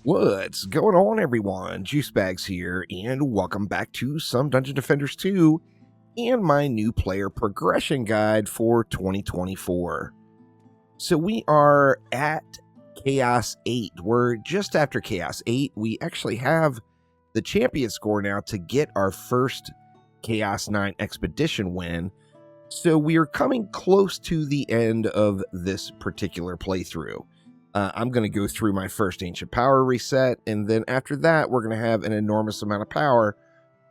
What's going on, everyone? Juicebags here, and welcome back to some Dungeon Defenders 2 and my new player progression guide for 2024. So we are at Chaos 8. We're just after Chaos 8. We actually have the champion score now to get our first Chaos 9 expedition win. So we are coming close to the end of this particular playthrough. I'm going to go through my first Ancient Power reset, and then after that, we're going to have an enormous amount of power,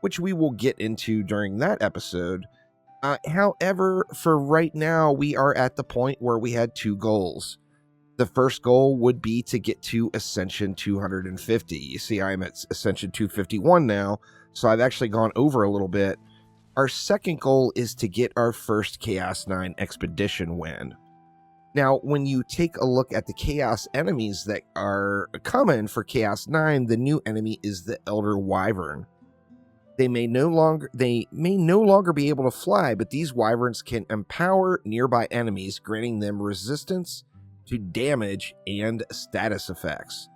which we will get into during that episode. However, for right now, we are at the point where we had two goals. The first goal would be to get to Ascension 250. You see, I'm at Ascension 251 now, so I've actually gone over a little bit. Our second goal is to get our first Chaos 9 expedition win. Now, when you take a look at the Chaos enemies that are coming for Chaos 9, the new enemy is the Elder Wyvern. They may no longer be able to fly, but these wyverns can empower nearby enemies, granting them resistance to damage and status effects.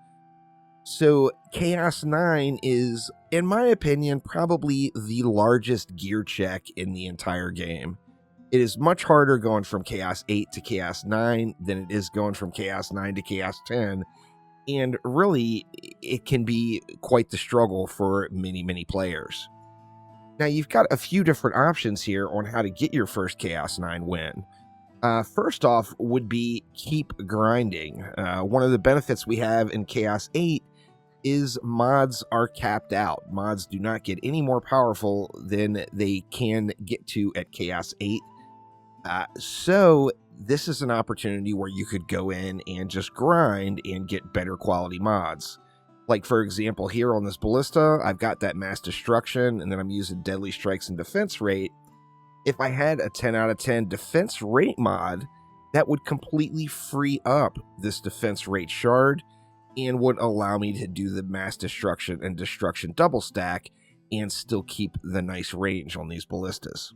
So Chaos 9 is, in my opinion, probably the largest gear check in the entire game. It is much harder going from Chaos 8 to Chaos 9 than it is going from Chaos 9 to Chaos 10, and really, it can be quite the struggle for many players. Now, you've got a few different options here on how to get your first Chaos 9 win. First off would be keep grinding. One of the benefits we have in Chaos 8 is mods are capped out. Mods do not get any more powerful than they can get to at Chaos 8. So this is an opportunity where you could go in and just grind and get better quality mods. Like, for example, here on this ballista, I've got that mass destruction, and then I'm using deadly strikes and defense rate. If I had a 10 out of 10 defense rate mod, that would completely free up this defense rate shard and would allow me to do the mass destruction and destruction double stack and still keep the nice range on these ballistas.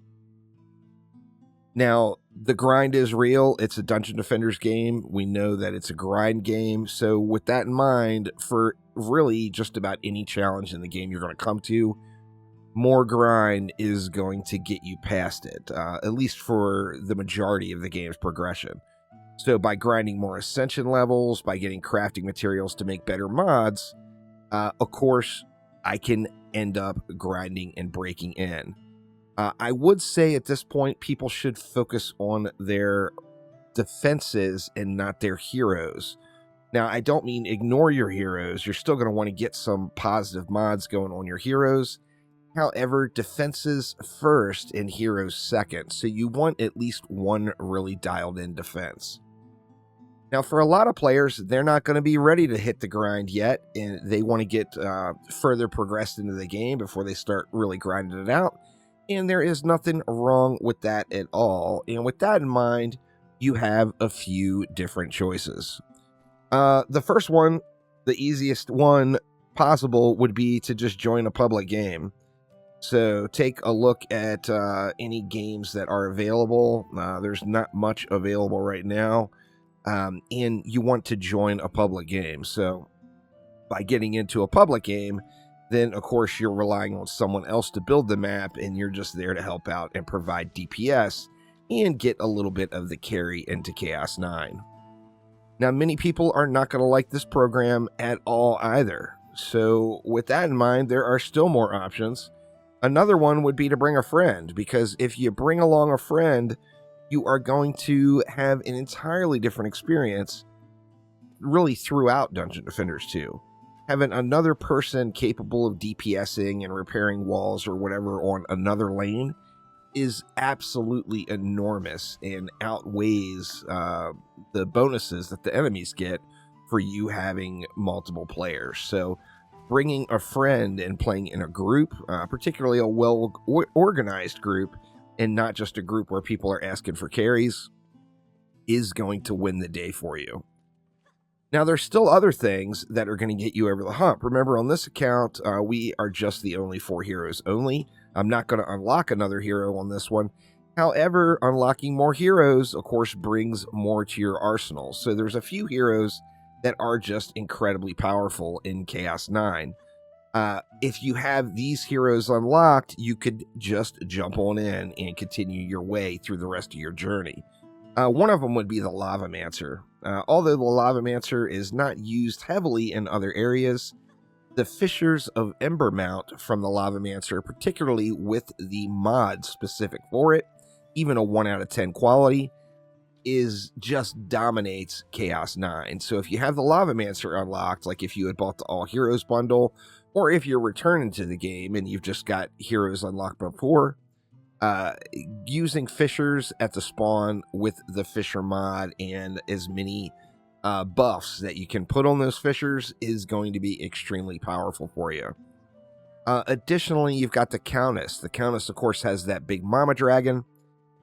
Now, the grind is real. It's a Dungeon Defenders game. We know that it's a grind game. So with that in mind, for really just about any challenge in the game you're going to come to, more grind is going to get you past it, at least for the majority of the game's progression. So by grinding more Ascension levels, by getting crafting materials to make better mods, of course, I can end up grinding and breaking in. I would say at this point, people should focus on their defenses and not their heroes. Now, I don't mean ignore your heroes. You're still going to want to get some positive mods going on your heroes. However, defenses first and heroes second. So you want at least one really dialed in defense. Now, for a lot of players, they're not going to be ready to hit the grind yet, and they want to get further progressed into the game before they start really grinding it out. And there is nothing wrong with that at all. And with that in mind, you have a few different choices. The first one, the easiest one possible, would be to just join a public game. So take a look at any games that are available. There's not much available right now. And you want to join a public game. So by getting into a public game, then of course you're relying on someone else to build the map, and you're just there to help out and provide DPS and get a little bit of the carry into Chaos 9. Now, many people are not going to like this program at all either. So with that in mind, there are still more options. Another one would be to bring a friend, because if you bring along a friend, you are going to have an entirely different experience really throughout Dungeon Defenders 2. Having another person capable of DPSing and repairing walls or whatever on another lane is absolutely enormous and outweighs the bonuses that the enemies get for you having multiple players. So bringing a friend and playing in a group, particularly a well-organized group, and not just a group where people are asking for carries, is going to win the day for you. Now, there's still other things that are going to get you over the hump. Remember, on this account, we are just the only 4 heroes only. I'm not going to unlock another hero on this one. However, unlocking more heroes, of course, brings more to your arsenal. So there's a few heroes that are just incredibly powerful in Chaos 9. If you have these heroes unlocked, you could just jump on in and continue your way through the rest of your journey. One of them would be the Lavamancer. Although the Lavamancer is not used heavily in other areas, the Fissures of Embermount from the Lavamancer, particularly with the mod specific for it, even a 1 out of 10 quality, just dominates Chaos 9. So if you have the Lavamancer unlocked, like if you had bought the All Heroes bundle, or if you're returning to the game and you've just got heroes unlocked before, using Fissures at the spawn with the Fissure mod and as many buffs that you can put on those Fissures is going to be extremely powerful for you. Additionally, you've got the Countess. The Countess, of course, has that big Mama Dragon.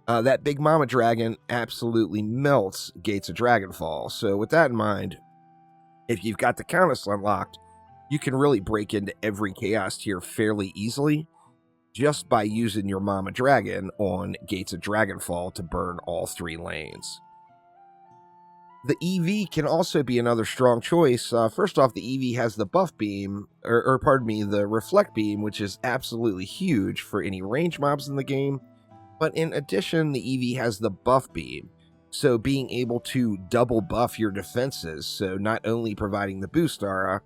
That big Mama Dragon absolutely melts Gates of Dragonfall. So with that in mind, if you've got the Countess unlocked, you can really break into every Chaos tier fairly easily just by using your Mama Dragon on Gates of Dragonfall to burn all 3 lanes. The EV can also be another strong choice. First off, the EV has the buff beam, or pardon me, the reflect beam, which is absolutely huge for any range mobs in the game. But in addition, the EV has the buff beam, so being able to double buff your defenses, so not only providing the boost aura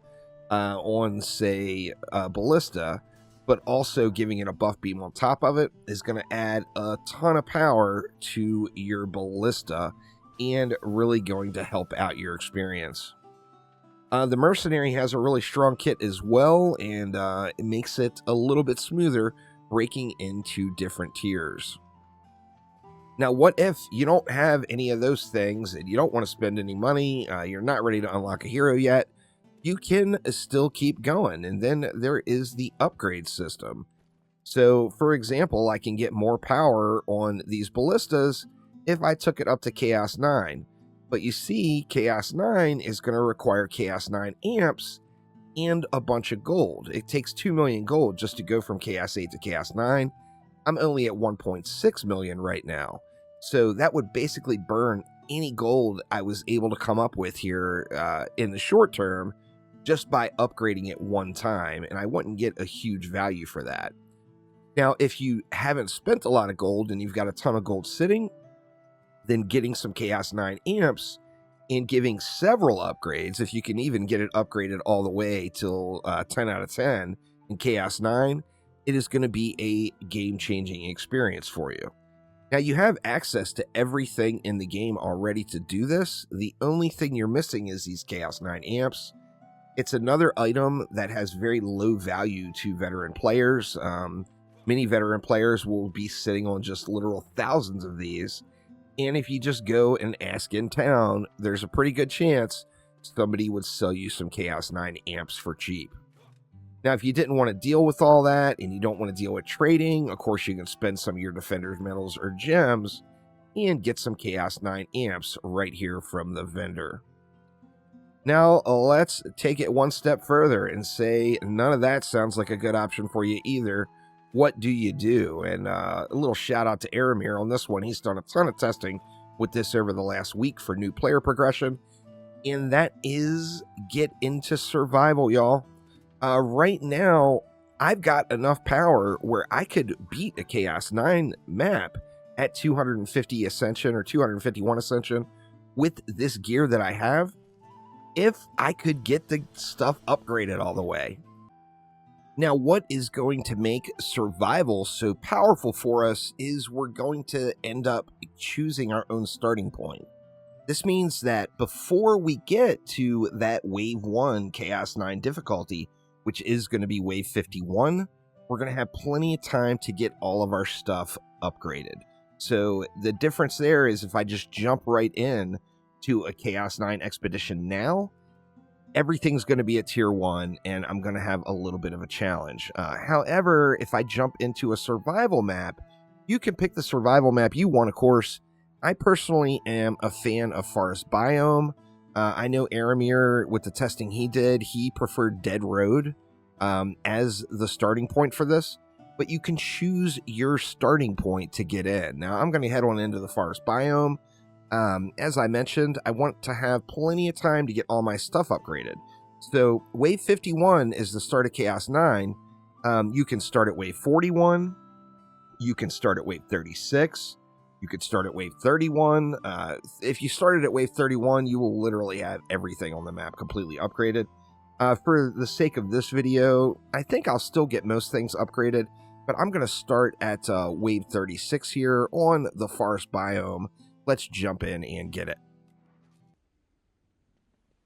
on, say, Ballista, but also giving it a buff beam on top of it is going to add a ton of power to your Ballista and really going to help out your experience. The Mercenary has a really strong kit as well, and it makes it a little bit smoother breaking into different tiers. Now, what if you don't have any of those things and you don't want to spend any money, you're not ready to unlock a hero yet? You can still keep going, and then there is the upgrade system. So, for example, I can get more power on these Ballistas if I took it up to Chaos 9. But you see, Chaos 9 is going to require Chaos 9 amps and a bunch of gold. It takes 2 million gold just to go from Chaos 8 to Chaos 9. I'm only at 1.6 million right now. So that would basically burn any gold I was able to come up with here in the short term just by upgrading it one time, and I wouldn't get a huge value for that. Now, if you haven't spent a lot of gold and you've got a ton of gold sitting, then getting some Chaos 9 amps and giving several upgrades, if you can even get it upgraded all the way till 10 out of 10 in Chaos 9, it is going to be a game-changing experience for you. Now, you have access to everything in the game already to do this. The only thing you're missing is these Chaos 9 amps. It's another item that has very low value to veteran players. Many veteran players will be sitting on just literal thousands of these. And if you just go and ask in town, there's a pretty good chance somebody would sell you some Chaos 9 amps for cheap. Now, if you didn't want to deal with all that and you don't want to deal with trading, of course, you can spend some of your Defender's Medals or gems and get some Chaos 9 amps right here from the vendor. Now, let's take it one step further and say none of that sounds like a good option for you either. What do you do? And a little shout out to Aramir on this one. He's done a ton of testing with this over the last week for new player progression. And that is get into survival, y'all. Right now, I've got enough power where I could beat a Chaos 9 map at 250 Ascension or 251 Ascension with this gear that I have, if I could get the stuff upgraded all the way. Now, what is going to make survival so powerful for us is we're going to end up choosing our own starting point. This means that before we get to that Wave 1 Chaos 9 difficulty, which is going to be Wave 51, we're going to have plenty of time to get all of our stuff upgraded. So the difference there is if I just jump right in to a Chaos 9 expedition now, everything's going to be at tier 1 and I'm going to have a little bit of a challenge. However, if I jump into a survival map, you can pick the survival map you want, of course. I personally am a fan of Forest Biome. I know Aramir, with the testing he did, he preferred Dead Road as the starting point for this, but you can choose your starting point to get in. Now, I'm going to head on into the Forest Biome. As I mentioned, I want to have plenty of time to get all my stuff upgraded. So wave 51 is the start of Chaos 9. You can start at wave 41. You can start at wave 36. You could start at wave 31. If you started at wave 31, you will literally have everything on the map completely upgraded. For the sake of this video, I think I'll still get most things upgraded, but I'm going to start at wave 36 here on the forest biome. Let's jump in and get it.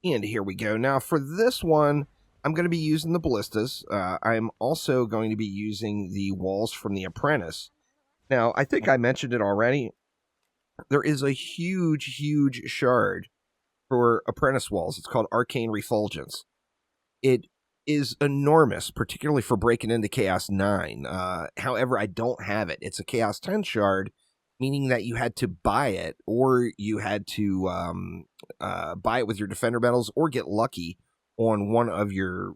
And here we go. Now for this one, I'm going to be using the ballistas. I'm also going to be using the walls from the apprentice. Now, I think I mentioned it already. There is a huge, huge shard for apprentice walls. It's called Arcane Refulgence. It is enormous, particularly for breaking into Chaos 9. However, I don't have it. It's a Chaos 10 shard, meaning that you had to buy it, or you had to buy it with your Defender medals, or get lucky on one of your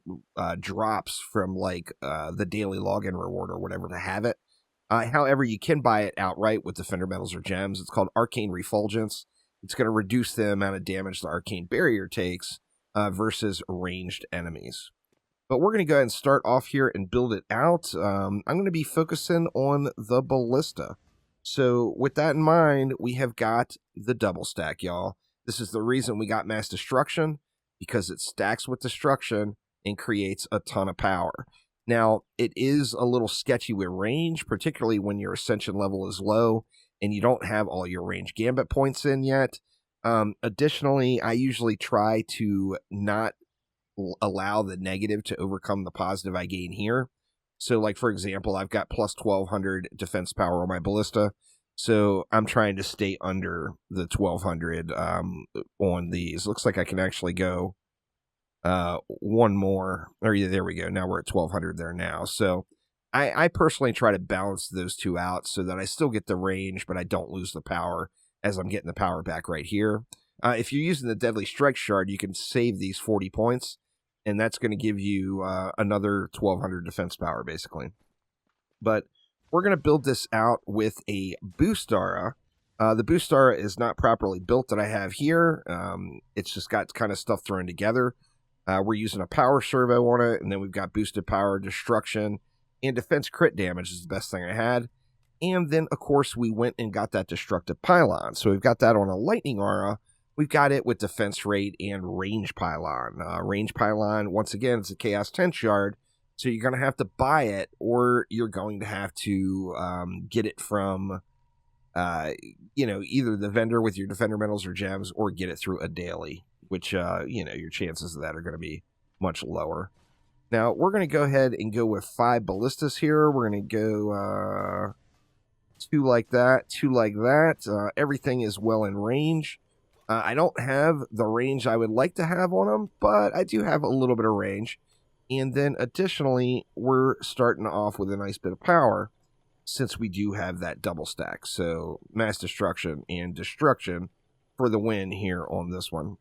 drops from like the daily login reward or whatever to have it. However, you can buy it outright with Defender medals or gems. It's called Arcane Refulgence. It's going to reduce the amount of damage the Arcane Barrier takes versus ranged enemies. But we're going to go ahead and start off here and build it out. I'm going to be focusing on the ballista. So with that in mind, we have got the double stack, y'all. This is the reason we got mass destruction, because it stacks with destruction and creates a ton of power. Now, it is a little sketchy with range, particularly when your ascension level is low and you don't have all your range gambit points in yet. Additionally, I usually try to not allow the negative to overcome the positive I gain here. So, like, for example, I've got plus 1200 defense power on my ballista, so I'm trying to stay under the 1200 on these. Looks like I can actually go one more. Or yeah, there we go. Now we're at 1200 there now. So I personally try to balance those two out so that I still get the range, but I don't lose the power as I'm getting the power back right here. If you're using the Deadly Strike Shard, you can save these 40 points, and that's going to give you another 1200 defense power, basically. But we're going to build this out with a Boost Aura. The Boost Aura is not properly built that I have here. It's just got kind of stuff thrown together. We're using a power servo on it, and then we've got boosted power, destruction, and defense crit damage is the best thing I had. And then, of course, we went and got that destructive pylon. So we've got that on a lightning aura. We've got it with defense rate and range pylon. Range pylon, once again, it's a Chaos 10 shard, so you're going to have to buy it, or you're going to have to get it from, either the vendor with your Defender medals or gems, or get it through a daily, which, your chances of that are going to be much lower. Now, we're going to go ahead and go with 5 ballistas here. We're going to go 2 like that, 2 like that. Everything is well in range. I don't have the range I would like to have on them, but I do have a little bit of range. And then, additionally, we're starting off with a nice bit of power, since we do have that double stack. So, mass destruction and destruction for the win here on this one.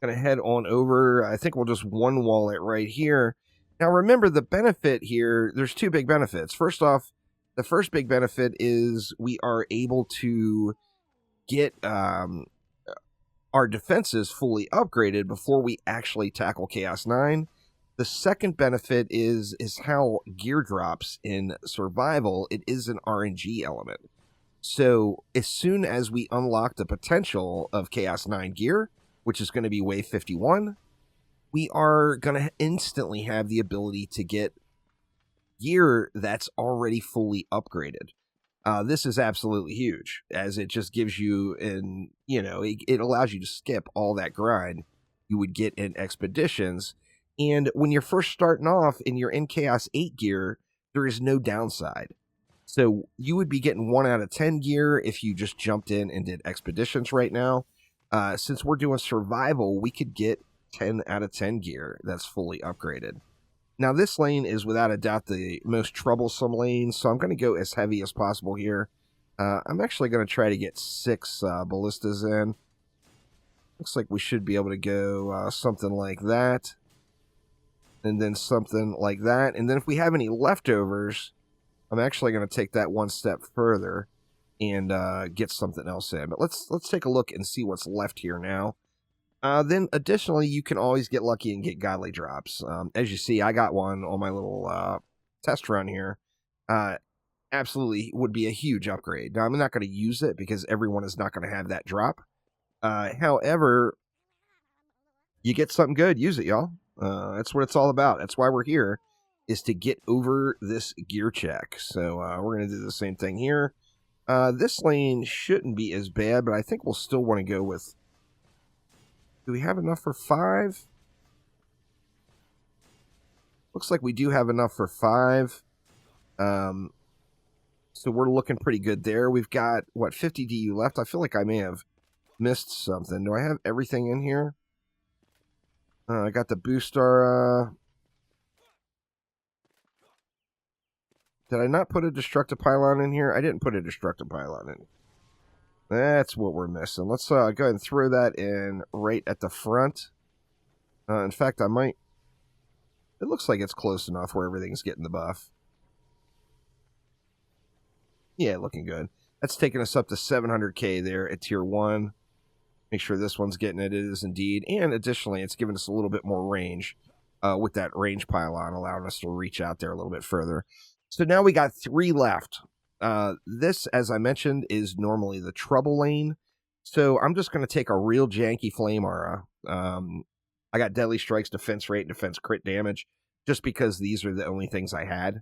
Going to head on over. I think we'll just one wall it right here. Now, remember the benefit here. There's 2 big benefits. First off, the first big benefit is we are able to get our defenses fully upgraded before we actually tackle Chaos 9. The second benefit is how gear drops in survival. It is an RNG element. So as soon as we unlock the potential of Chaos 9 gear, which is going to be wave 51, we are going to instantly have the ability to get gear that's already fully upgraded. This is absolutely huge, as it just gives you, it allows you to skip all that grind you would get in expeditions. And when you're first starting off and you're in Chaos 8 gear, there is no downside. So you would be getting 1 out of 10 gear if you just jumped in and did expeditions right now. Since we're doing survival, we could get 10 out of 10 gear that's fully upgraded. Now, this lane is without a doubt the most troublesome lane, so I'm going to go as heavy as possible here. I'm actually going to try to get 6 ballistas in. Looks like we should be able to go something like that, and then something like that. And then if we have any leftovers, I'm actually going to take that one step further. and get something else in. But let's take a look and see what's left here now. Then additionally, you can always get lucky and get godly drops. As you see, I got one on my little test run here. Absolutely would be a huge upgrade. Now, I'm not going to use it because everyone is not going to have that drop. However, you get something good, use it, y'all. That's what it's all about. That's why we're here, is to get over this gear check. So we're going to do the same thing here. This lane shouldn't be as bad, but I think we'll still want to go with... Do we have enough for 5? Looks like we do have enough for 5. So we're looking pretty good there. We've got, what, 50 DU left? I feel like I may have missed something. Do I have everything in here? I got the booster. Did I not put a destructive pylon in here? I didn't put a destructive pylon in. That's what we're missing. Let's go ahead and throw that in right at the front. In fact, I might... It looks like it's close enough where everything's getting the buff. Yeah, looking good. That's taking us up to 700k there at Tier 1. Make sure this one's getting it. It is indeed. And additionally, it's giving us a little bit more range with that range pylon, allowing us to reach out there a little bit further. So now we got 3 left. This, as I mentioned, is normally the trouble lane. So I'm just going to take a real janky flame aura. I got deadly strikes, defense rate, defense crit damage, just because these are the only things I had.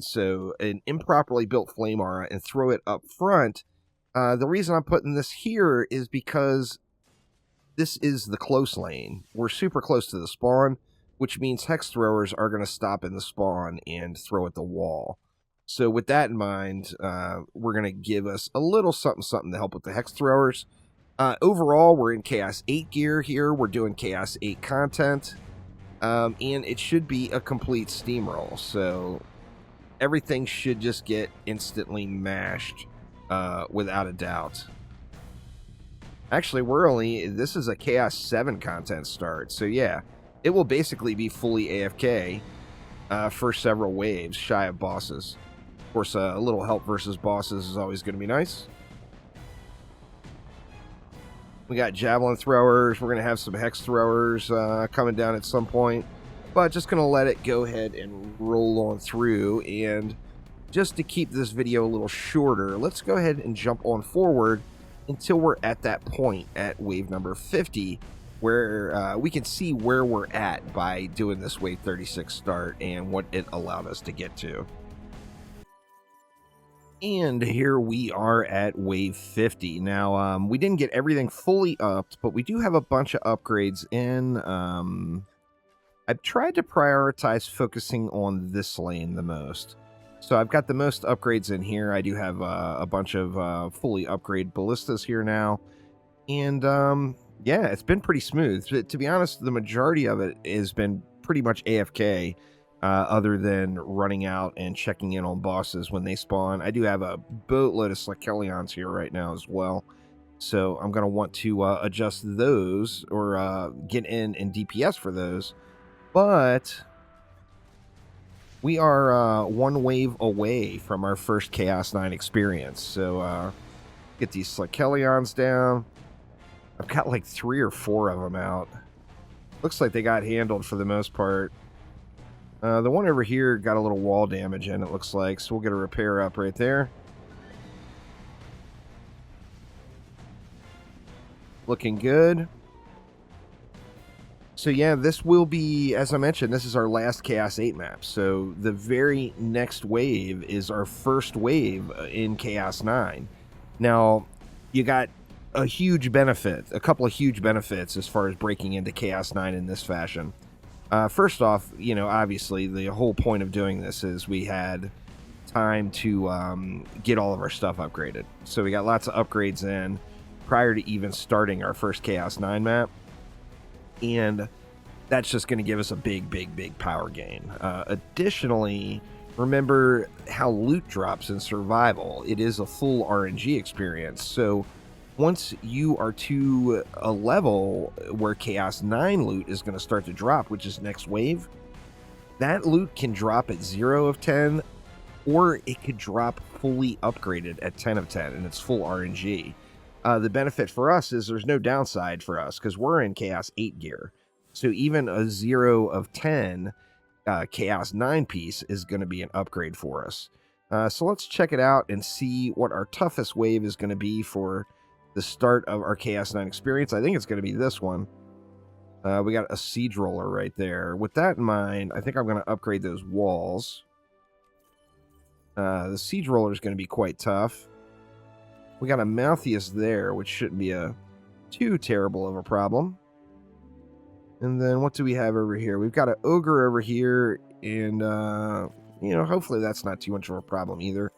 So an improperly built flame aura and throw it up front. The reason I'm putting this here is because this is the close lane. We're super close to the spawn, which means hex throwers are going to stop in the spawn and throw at the wall. So with that in mind, we're going to give us a little something to help with the hex throwers. Overall, we're in Chaos 8 gear here. We're doing Chaos 8 content. And it should be a complete steamroll. So everything should just get instantly mashed without a doubt. Actually, this is a Chaos 7 content start. So yeah, it will basically be fully AFK for several waves, shy of bosses. Of course, a little help versus bosses is always going to be nice. We got javelin throwers. We're going to have some hex throwers coming down at some point. But just going to let it go ahead and roll on through. And just to keep this video a little shorter, let's go ahead and jump on forward until we're at that point at wave number 50, where we can see where we're at by doing this wave 36 start and what it allowed us to get to. And here we are at wave 50. Now, we didn't get everything fully upped, but we do have a bunch of upgrades in. I've tried to prioritize focusing on this lane the most. So I've got the most upgrades in here. I do have a bunch of fully upgraded ballistas here now. And yeah, it's been pretty smooth. To be honest, the majority of it has been pretty much AFK. Other than running out and checking in on bosses when they spawn. I do have a boatload of Slakelions here right now as well. So I'm going to want to adjust those or get in and DPS for those. But we are one wave away from our first Chaos 9 experience. So get these Slakelions down. I've got like 3 or 4 of them out. Looks like they got handled for the most part. The one over here got a little wall damage in, it looks like, so we'll get a repair up right there. Looking good. So yeah, this will be, as I mentioned, this is our last Chaos 8 map. So the very next wave is our first wave in Chaos 9. Now, you got a huge benefit, a couple of huge benefits as far as breaking into Chaos 9 in this fashion. First off, you know, obviously the whole point of doing this is we had time to get all of our stuff upgraded. So we got lots of upgrades in prior to even starting our first Chaos 9 map. And that's just going to give us a big power gain. Additionally, remember how loot drops in survival. It is a full RNG experience. So once you are to a level where Chaos 9 loot is going to start to drop, which is next wave, that loot can drop at 0 of 10 or it could drop fully upgraded at 10 of 10, and it's full RNG. The benefit for us is there's no downside for us because we're in Chaos 8 gear. So even a 0 of 10 Chaos 9 piece is going to be an upgrade for us. So let's check it out and see what our toughest wave is going to be for the start of our Chaos 9 experience. I think it's going to be this one. We got a Siege Roller right there. With that in mind, I think I'm going to upgrade those walls. The Siege Roller is going to be quite tough. We got a Malthius there, which shouldn't be too terrible of a problem. And then what do we have over here? We've got an Ogre over here, and, you know, hopefully that's not too much of a problem either.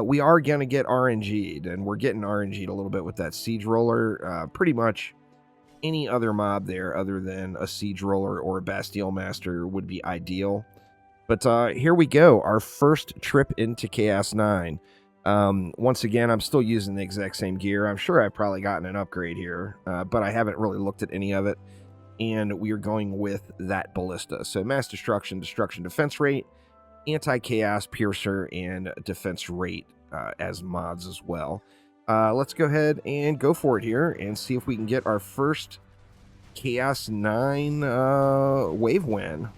We are going to get RNG'd, and we're getting RNG'd a little bit with that Siege Roller. Pretty much any other mob there other than a Siege Roller or a Bastille Master would be ideal. But here we go, our first trip into Chaos 9. Once again, I'm still using the exact same gear. I'm sure I've probably gotten an upgrade here, but I haven't really looked at any of it. And we are going with that Ballista. So Mass Destruction, Destruction Defense Rate, Anti-Chaos, Piercer, and Defense Rate as mods as well. Let's go ahead and go for it here and see if we can get our first Chaos 9 wave win.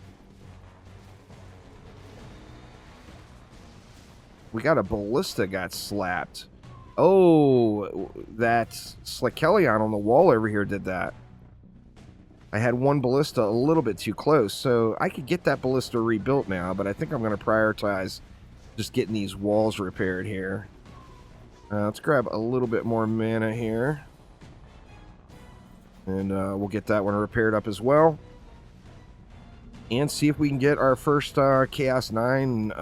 We got a Ballista got slapped. Oh, that Slakelion on the wall over here did that. I had one Ballista a little bit too close, so I could get that Ballista rebuilt now, but I think I'm going to prioritize just getting these walls repaired here. Let's grab a little bit more mana here. And we'll get that one repaired up as well. And see if we can get our first Chaos 9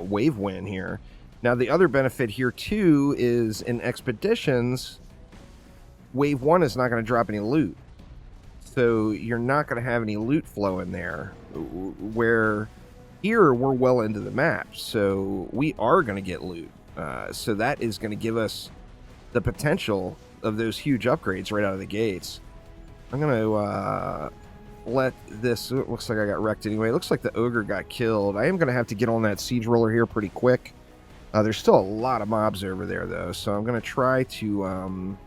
wave win here. Now, the other benefit here, too, is in Expeditions, Wave 1 is not going to drop any loot. So you're not going to have any loot flow in there. Where here, we're well into the map. So we are going to get loot. So that is going to give us the potential of those huge upgrades right out of the gates. I'm going to let this... It looks like I got wrecked anyway. It looks like the Ogre got killed. I am going to have to get on that Siege Roller here pretty quick. There's still a lot of mobs over there, though. So I'm going to try to...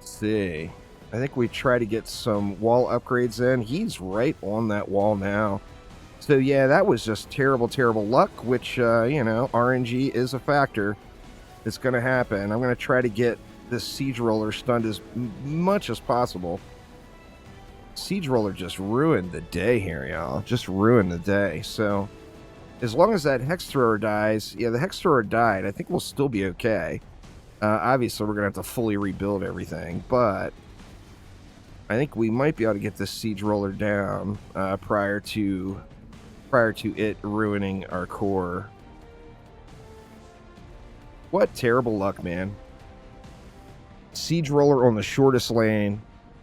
see. I think we try to get some wall upgrades in. He's right on that wall now. So yeah, that was just terrible, terrible luck, which, you know, RNG is a factor. It's going to happen. I'm going to try to get this Siege Roller stunned as much as possible. Siege Roller just ruined the day here, y'all. Just ruined the day. So as long as that Hex Thrower dies, yeah, the Hex Thrower died. I think we'll still be okay. Obviously, we're going to have to fully rebuild everything, but I think we might be able to get this Siege Roller down prior to it ruining our core. What terrible luck, man. Siege Roller on the shortest lane.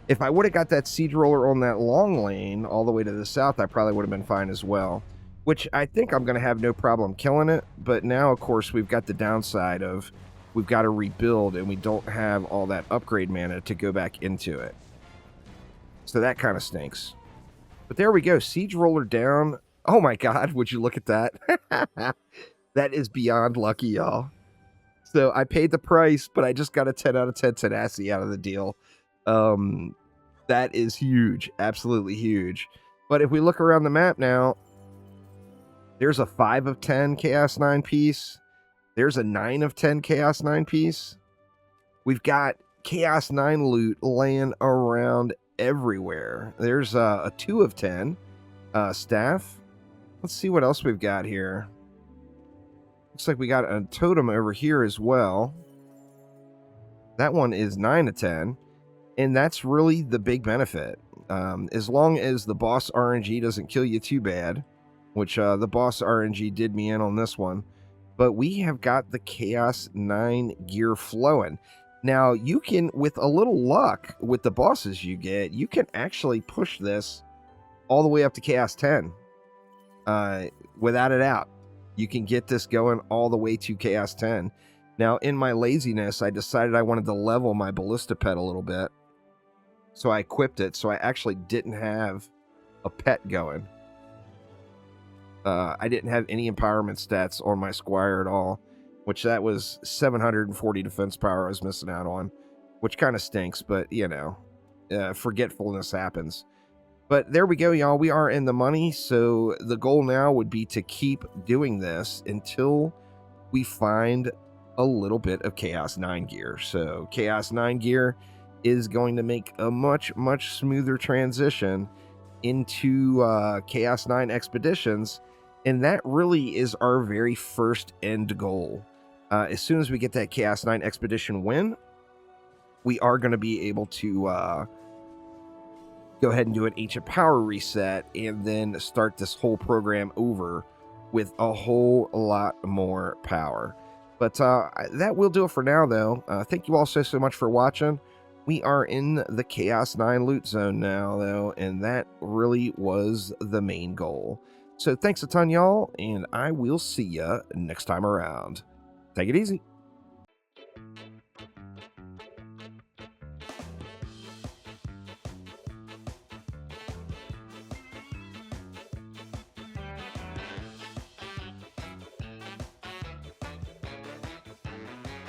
If I would have got that Siege Roller on that long lane all the way to the south, I probably would have been fine as well. Which I think I'm going to have no problem killing it, but now, of course, we've got the downside of... We've got to rebuild, and we don't have all that upgrade mana to go back into it. So that kind of stinks. But there we go. Siege Roller down. Oh my god, would you look at that? That is beyond lucky, y'all. So I paid the price, but I just got a 10 out of 10 tenacity out of the deal. That is huge. Absolutely huge. But if we look around the map now, there's a 5 of 10 Chaos 9 piece. There's a 9 of 10 Chaos 9 piece. We've got Chaos 9 loot laying around everywhere. There's a 2 of 10 staff. Let's see what else we've got here. Looks like we got a totem over here as well. That one is 9 of 10. And that's really the big benefit. As long as the boss RNG doesn't kill you too bad, which the boss RNG did me in on this one. But we have got the Chaos 9 gear flowing. Now, you can, with a little luck, with the bosses you get, you can actually push this all the way up to Chaos 10. Without a doubt. You can get this going all the way to Chaos 10. Now, in my laziness, I decided I wanted to level my Ballista pet a little bit. So I equipped it, so I actually didn't have a pet going. I didn't have any empowerment stats on my squire at all, which that was 740 defense power I was missing out on, which kind of stinks, but you know, forgetfulness happens. But there we go, y'all. We are in the money, so the goal now would be to keep doing this until we find a little bit of Chaos 9 gear. So Chaos 9 gear is going to make a much smoother transition into Chaos 9 expeditions, and that really is our very first end goal. As soon as we get that Chaos 9 expedition win, we are going to be able to go ahead and do an ancient power reset and then start this whole program over with a whole lot more power. But that will do it for now, though. Thank you all so much for watching. We are in the Chaos 9 loot zone now, though, and that really was the main goal. So thanks a ton, y'all, and I will see ya next time around. Take it easy.